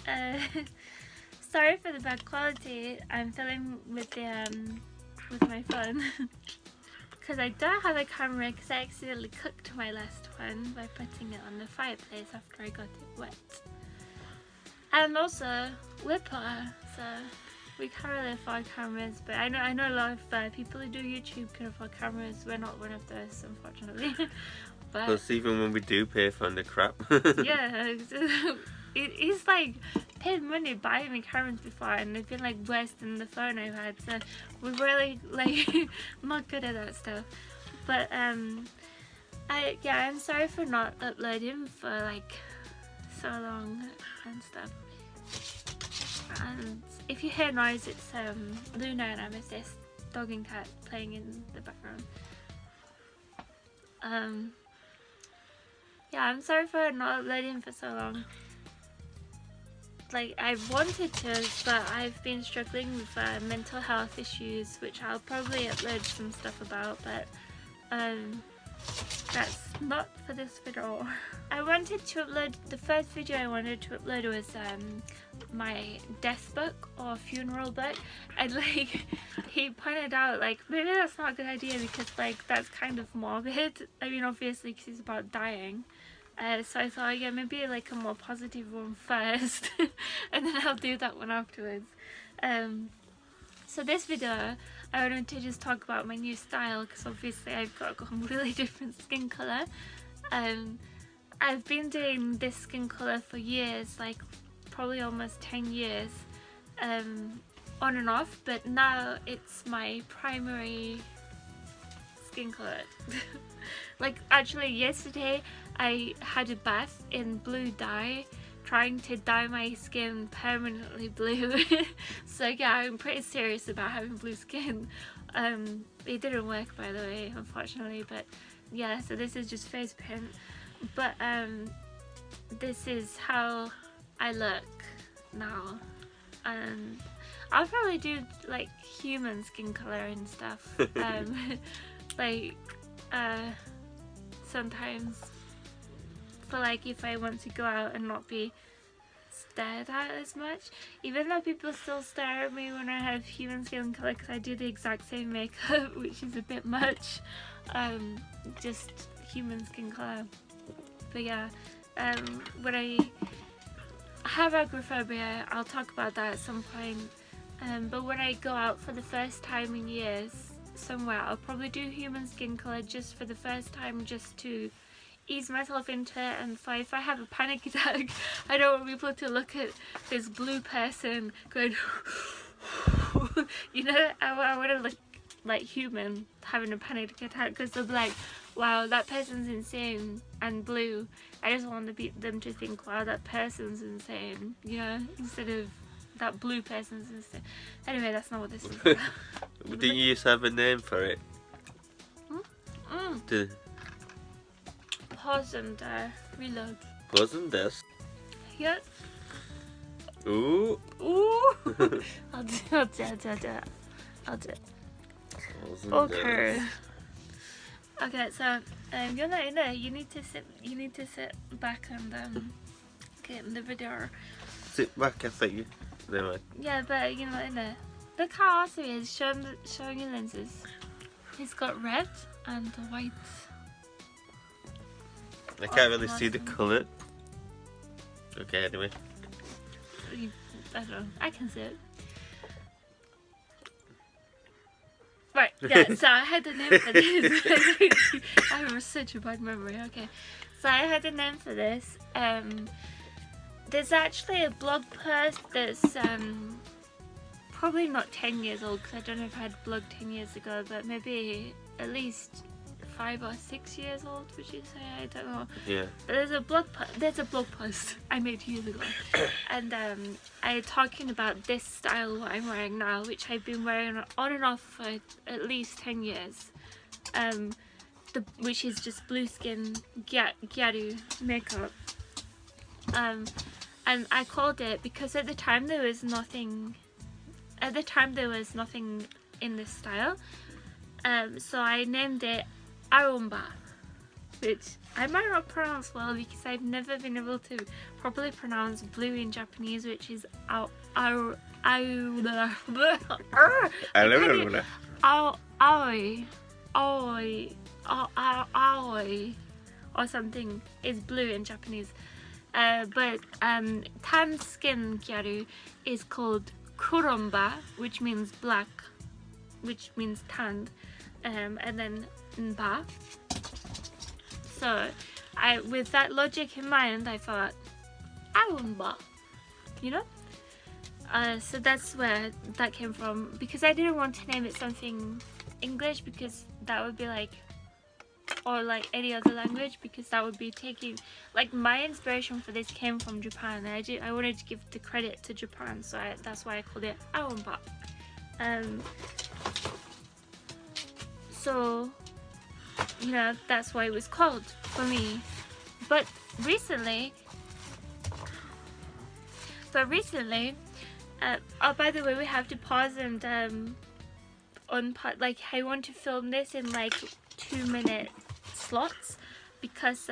Sorry for the bad quality. I'm filming with the with my phone because I don't have a camera because I accidentally cooked my last one by putting it on the fireplace after I got it wet. And also we're poor, so we can't really afford cameras. But I know a lot of people who do YouTube can afford cameras. We're not one of those, unfortunately. But plus, even when we do pay for the crap. yeah, it's like paid money buying me cameras before, and they've been like worse than the phone I've had. So we're really like not good at that stuff. But I'm sorry for not uploading for like so long and stuff. And if you hear noise, it's Luna and Amethyst, dog and cat, playing in the background. Yeah, I'm sorry for not uploading for so long. Like, I wanted to, but I've been struggling with mental health issues, which I'll probably upload some stuff about, but that's not for this video. I wanted to upload, the first video I wanted to upload was my death book or funeral book, and like he pointed out like maybe that's not a good idea because like that's kind of morbid. I mean, obviously because it's about dying. So I thought, yeah, maybe like a more positive one first and then I'll do that one afterwards. So this video I wanted to just talk about my new style because obviously I've got a really different skin colour. I've been doing this skin colour for years, like probably almost 10 years, on and off, but now it's my primary skin colour. Like actually yesterday I had a bath in blue dye, trying to dye my skin permanently blue. So yeah, I'm pretty serious about having blue skin. It didn't work, by the way, unfortunately, but yeah, so this is just face paint. But this is how I look now, and I'll probably do like human skin color and stuff. Like sometimes for like if I want to go out and not be stared at as much, even though people still stare at me when I have human skin color because I do the exact same makeup, which is a bit much. Just human skin color. But yeah, when I have agoraphobia, I'll talk about that at some point. But when I go out for the first time in years somewhere, I'll probably do human skin color just for the first time, just to ease myself into it. And for if I have a panic attack, I don't want people to look at this blue person going you know, I want to look like human having a panic attack, because they'll be like, wow, that person's insane and blue. I just want them to think, wow, that person's insane, you know, instead of that blue person's insane. Anyway, that's not what this is about. Didn't you just have a name for it? Pause and reload. Pause and this. Yeah. Ooh. Ooh. I'll do it. Okay. Okay, so you're not in there. You need to sit back and get in the video. Sit back, I think you. Never mind. Yeah, but you're not in there. Look how awesome he is. Showing your lenses. He's got red and white. I can't really see the colour. Okay, anyway. I don't know. I can see it. Right, yeah, so I had a name for this. I have such a bad memory. Okay, so I had a name for this. There's actually a blog post that's probably not 10 years old, because I don't know if I had blog 10 years ago, but maybe at least 5 or 6 years old, would you say? I don't know. Yeah. But there's a blog post I made years ago, and I'm talking about this style what I'm wearing now, which I've been wearing on and off for at least 10 years. Which is just blue skin gyaru makeup. And I called it because at the time there was nothing. At the time there was nothing in this style. So I named it Aromba. which I might not pronounce well because I've never been able to properly pronounce blue in Japanese, which is aoi, or something is blue in Japanese. But tan skin gyaru is called kuromba, which means black, which means tanned, and then nba. So, with that logic in mind, I thought, awumba, you know? So that's where that came from, because I didn't want to name it something English, because that would be like, or like any other language, because that would be taking, like, my inspiration for this came from Japan, and I wanted to give the credit to Japan, so that's why I called it awumba. So, you know, that's why it was called for me. But recently, oh, by the way, we have to pause and like, I want to film this in like 2-minute slots, because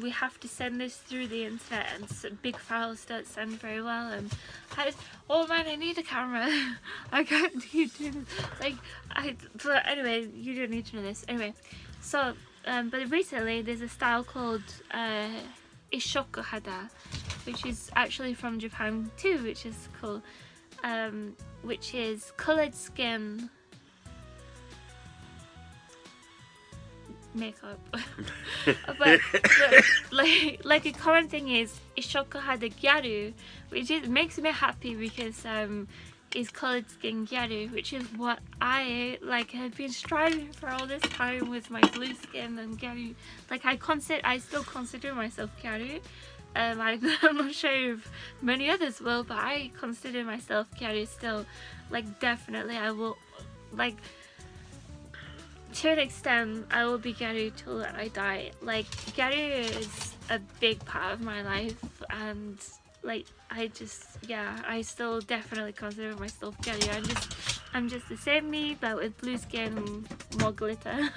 we have to send this through the internet, and big files don't send very well, and oh man, I need a camera. I can't keep doing this. Like, but anyway, you don't need to know this. Anyway, so but recently there's a style called Ishokuhada, which is actually from Japan too, which is cool, which is coloured skin makeup. but like a common thing is Ishokuhada gyaru, which makes me happy, because is coloured skin gyaru, which is what I have been striving for all this time with my blue skin and gyaru. Like, I still consider myself gyaru. I'm not sure if many others will, but I consider myself gyaru still. Like, definitely I will, like, to an extent, I will be gyaru till I die. Like, gyaru is a big part of my life, and like, I still definitely consider myself gyaru. I'm just the same me, but with blue skin and more glitter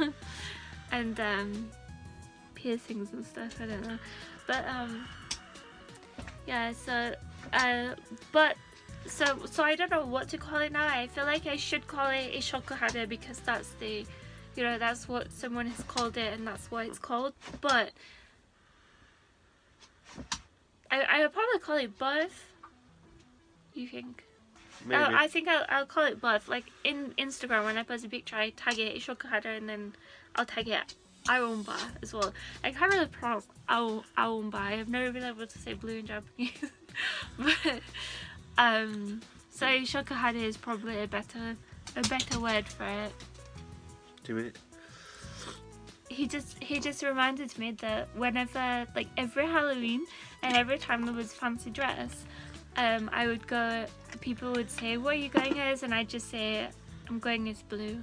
and piercings and stuff. I don't know, but yeah. So so I don't know what to call it now. I feel like I should call it Ishokuhada, because that's the, you know, that's what someone has called it, and that's what it's called. But I would probably call it both. You think? Maybe. I think I'll call it both. Like, in Instagram, when I post a picture, I tag it Ishokuhada, and then I'll tag it awumba as well. I can't really pronounce awumba. I've never been able to say blue in Japanese. But so Ishokuhada is probably a better word for it. 2 minutes. He just reminded me that whenever, like, every Halloween and every time there was fancy dress, I would go, people would say, what are you going as? And I'd just say, I'm going as blue.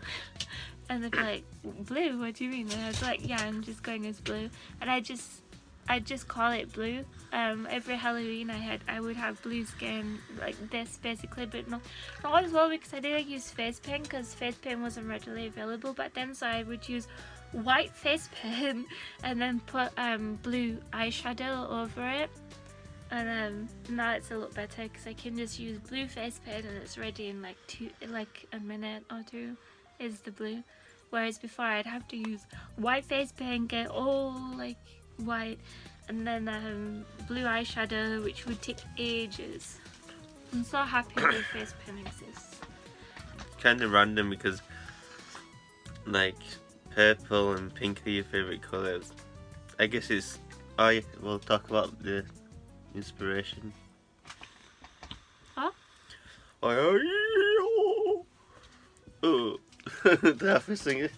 And they'd be like, blue? What do you mean? And I was like, yeah, I'm just going as blue. And I'd just call it blue. Every Halloween I would have blue skin like this, basically, but not as well, because I didn't use face paint, because face paint wasn't readily available back then. So I would use white face paint and then put blue eyeshadow over it, and now it's a lot better, because I can just use blue face paint and it's ready in like a minute or two is the blue, whereas before I'd have to use white face paint, get all like white, and then blue eyeshadow, which would take ages. I'm so happy blue face paint exists. Kind of random, because like purple and pink are your favourite colours. I guess it's... Oh yeah, we'll talk about the inspiration. Huh? Oh, the half a singer.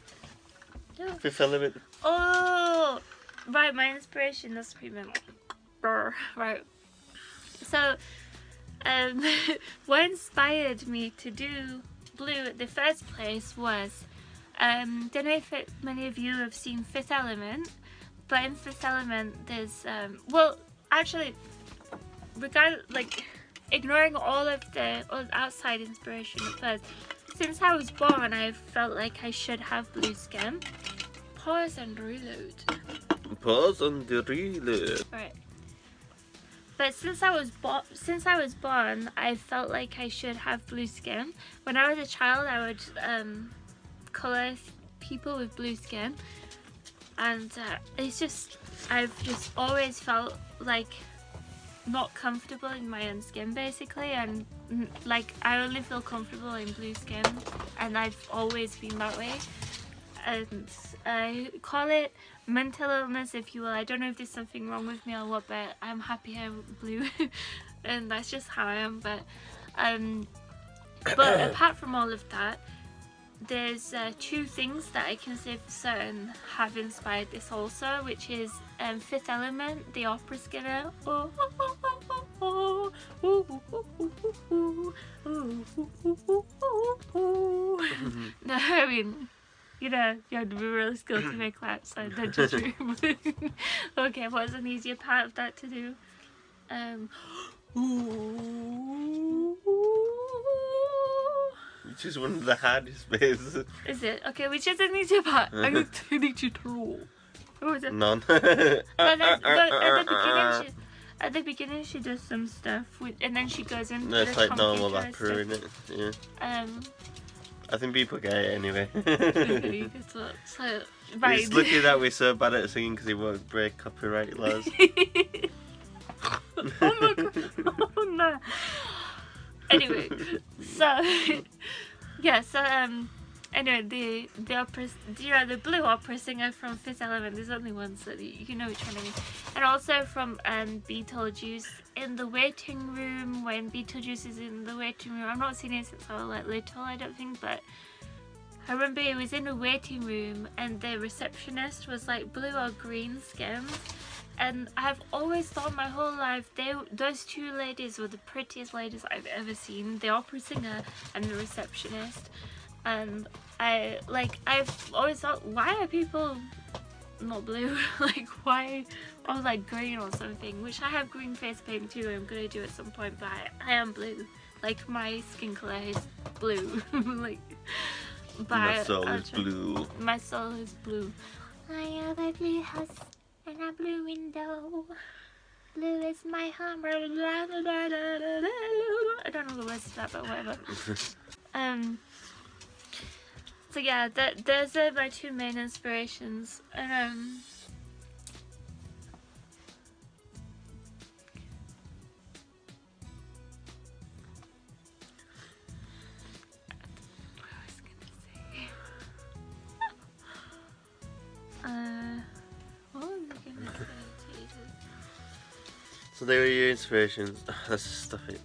Yeah. Fifth Element. Oh, right, my inspiration, that's what you meant. Right. So, what inspired me to do blue in the first place was, don't know if many of you have seen Fifth Element, but in Fifth Element there's, well, actually, ignoring all of the outside inspiration at first, since I was born I felt like I should have blue skin. pause and reload. Pause on the reload. Right. But since I was born, I felt like I should have blue skin. When I was a child, I would colour people with blue skin, and I've just always felt like not comfortable in my own skin, basically, and like I only feel comfortable in blue skin, and I've always been that way. And I call it mental illness, if you will. I don't know if there's something wrong with me or what, but I'm happy I'm blue and that's just how I am. But apart from all of that, there's two things that I can say for certain have inspired this also, which is Fifth Element, the opera singer. No, I mean, you know, you have to be really skilled to make that sound, don't just Okay, what's an easier part of that to do? Which is one of the hardest bits. Is it? Okay, which is an easier part? I need you to roll. What was it? None. At the beginning she does some stuff, and then she goes into No, it's the like normal computer opera, isn't it? Yeah. I think people get it anyway. Right. It's lucky that we're so bad at singing because it won't break copyright laws. Oh my god! Oh no. Anyway, so yeah, so anyway, the opera, you know, the blue opera singer from Fifth Element. There's only one, so you know which one I mean. And also from Beetlejuice in the waiting room, when Beetlejuice is in the waiting room. I've not seen it since I was like little, I don't think, but I remember it was in a waiting room and the receptionist was like blue or green skin. And I've always thought my whole life those two ladies were the prettiest ladies I've ever seen, the opera singer and the receptionist. And I've always thought, why are people not blue? Like, why? Or like green or something, which I have green face paint too, I'm gonna do at some point, but I am blue. Like, my skin colour is blue. Like, but my soul is blue. My soul is blue. I have a blue house and a blue window. Blue is my hammer. I don't know the words to that, but whatever. So yeah, those are my two main inspirations. And what was I gonna say? So they were your inspirations. Let's just stop it.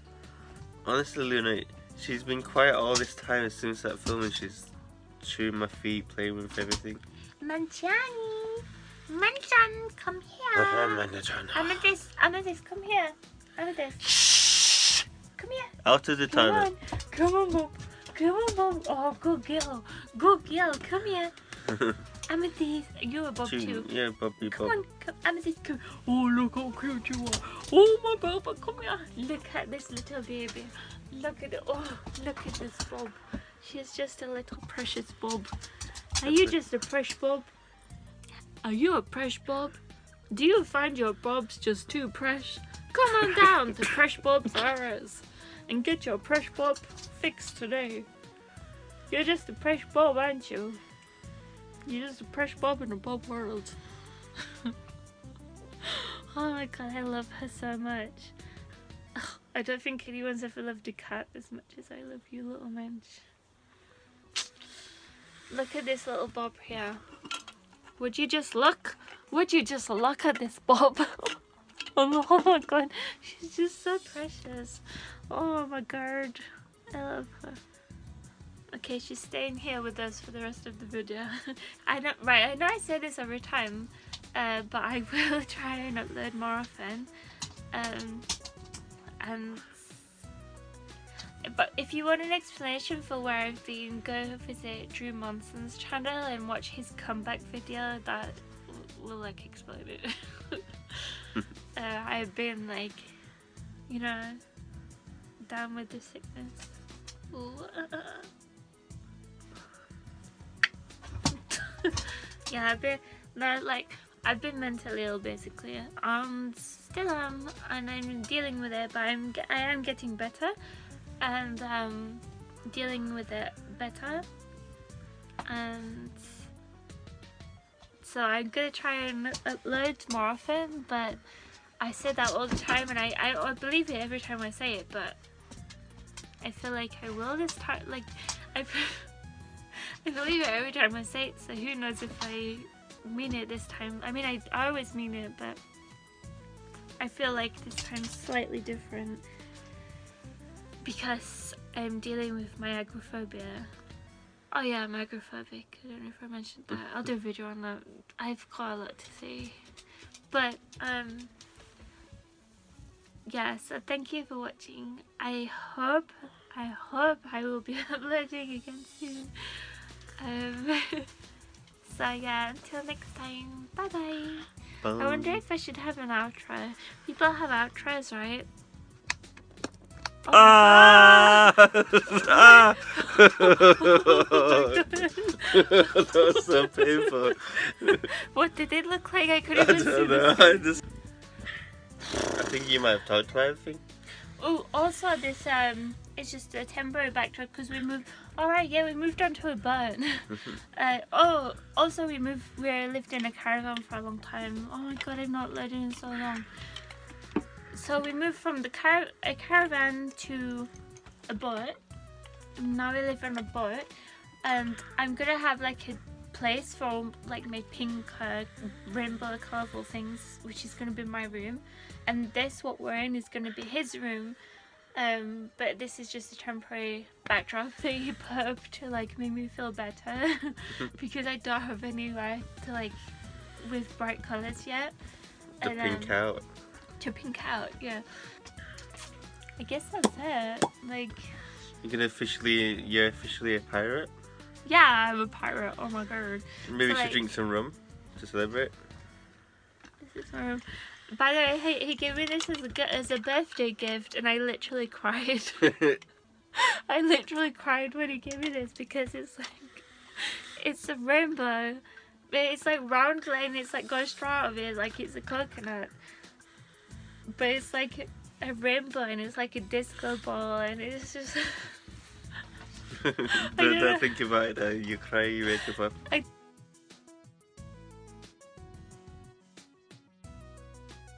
Honestly, Luna, she's been quiet all this time as soon as that film, and she's chewing my feet, playing with everything. Manchani, Manchan, come here. Amethyst, come here. Amethyst, shh, come here. Out of the toilet. Come on, Bob. Oh, good girl, come here. Amethyst, you're a Bob too. Yeah, Bobby Bob. Come on, Amethyst, come. Oh, look how cute you are. Oh, my Bob, come here. Look at this little baby. Look at it. Oh, look at this Bob. She's just a little precious Bob. Are you just a fresh Bob? Are you a fresh Bob? Do you find your Bobs just too fresh? Come on down to Fresh Bob's R's and get your fresh Bob fixed today. You're just a fresh Bob, aren't you? You're just a fresh Bob in a Bob world. Oh my god, I love her so much. Ugh, I don't think anyone's ever loved a cat as much as I love you, little mensch. Look at this little Bob here. Would you just look? Would you just look at this Bob? Oh my god, she's just so precious. Oh my god, I love her. Okay, she's staying here with us for the rest of the video. I know I say this every time, but I will try and upload more often. But if you want an explanation for where I've been, go visit Drew Monson's channel and watch his comeback video. That will like explain it. I've been like, you know, down with the sickness. Yeah, I've been mentally ill basically. Still am, and I'm dealing with it, but I am getting better, and dealing with it better, and so I'm gonna try and upload more often. But I say that all the time, and I believe it every time I say it, but I feel like I will this time. Like I believe it every time I say it, so who knows if I mean it this time. I mean, I always mean it, but I feel like this time's slightly different because I'm dealing with my agoraphobia. Oh yeah, I'm agoraphobic. I don't know if I mentioned that. I'll do a video on that. I've got a lot to say. But yeah, so thank you for watching. I hope I will be uploading again soon. So yeah, until next time, bye bye. I wonder if I should have an outro. People have outros, right? Oh my God. That was so painful. What did it look like? I couldn't even see know. I think you might have talked about everything. Oh, also this it's just a temporary backdrop because we moved. All right, yeah, we moved onto a boat. Oh, also we lived in a caravan for a long time. Oh my God, I've not lived in so long. So we moved from a caravan to a boat. Now we live on a boat, and I'm gonna have like a place for like my pink rainbow colourful things, which is gonna be my room, and this what we're in is gonna be his room. But this is just a temporary backdrop that he put up to like make me feel better because I don't have anywhere to like with bright colours yet. To pink out. To pink out, yeah. I guess that's it. Like you're officially a pirate? Yeah, I'm a pirate. Oh my God. Maybe we should drink some rum to celebrate. This is my room. By the way, he gave me this as a birthday gift, and I literally cried. I literally cried when he gave me this because it's a rainbow. It's like round and it's like goes straight out of it like it's a coconut. But it's like a rainbow and it's like a disco ball and it's just... don't think about it, you cry, you wake up.